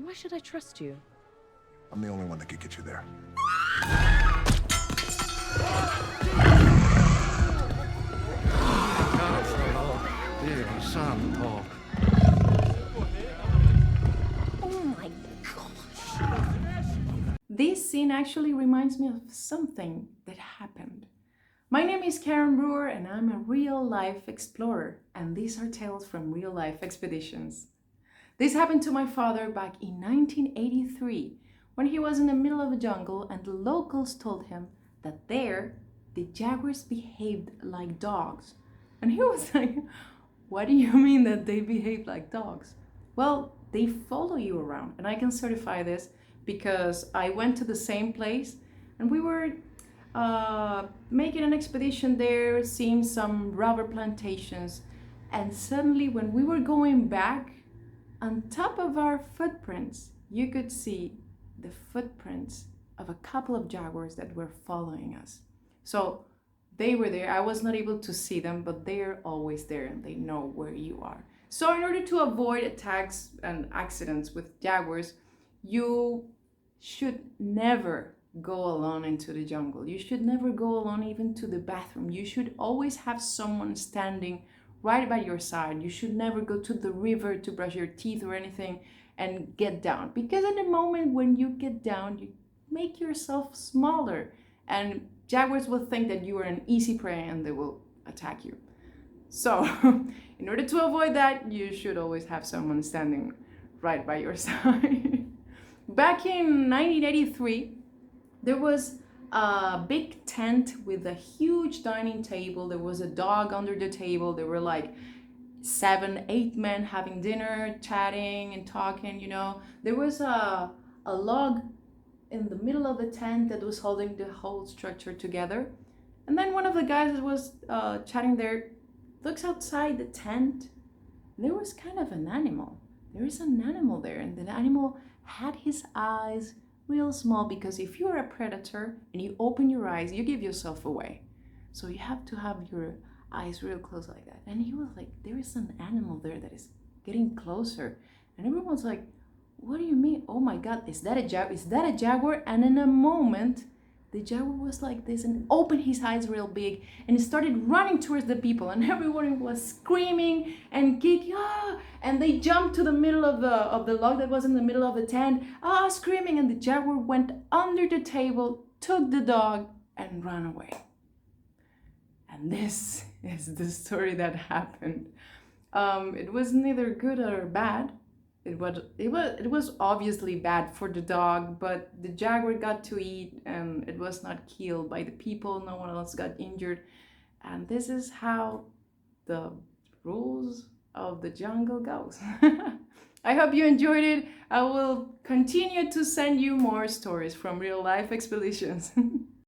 Why should I trust you? I'm the only one that could get you there. Oh my gosh. This scene actually reminds me of something that happened. My name is Karen Brewer and I'm a real-life explorer, and these are tales from real-life expeditions. This happened to my father back in 1983 when he was in the middle of a jungle and the locals told him that there the jaguars behaved like dogs. And he was like, what do you mean that they behave like dogs? Well, they follow you around, and I can certify this because I went to the same place and we were making an expedition there, seeing some rubber plantations, and suddenly when we were going back, on top of our footprints, you could see the footprints of a couple of jaguars that were following us. So they were there. I was not able to see them, but they're always there and they know where you are. So in order to avoid attacks and accidents with jaguars, you should never go alone into the jungle. You should never go alone even to the bathroom. You should always have someone standing right by your side. You should never go to the river to brush your teeth or anything and get down, because in the moment when you get down, you make yourself smaller and jaguars will think that you are an easy prey and they will attack you. So in order to avoid that, you should always have someone standing right by your side. Back in 1983, there was a big tent with a huge dining table. There was a dog under the table. There were like 7, 8 men having dinner, chatting and talking, you know. There was a log in the middle of the tent that was holding the whole structure together. And then one of the guys that was chatting there looks outside the tent. There was kind of an animal. There is an animal there, and the animal had his eyes real small, because if you're a predator and you open your eyes, you give yourself away. So you have to have your eyes real close like that. And he was like, there is an animal there that is getting closer. And everyone's like, what do you mean? Oh my God, is that a jaguar? Is that a jaguar? And in a moment, the jaguar was like this and opened his eyes real big and started running towards the people, and everyone was screaming and kicking, ah! And they jumped to the middle of the log that was in the middle of the tent, ah, screaming, and the jaguar went under the table, took the dog, and ran away. And this is the story that happened. It was neither good or bad. It was obviously bad for the dog, but the jaguar got to eat and it was not killed by the people. No one else got injured. And this is how the rules of the jungle goes. I hope you enjoyed it. I will continue to send you more stories from real life expeditions.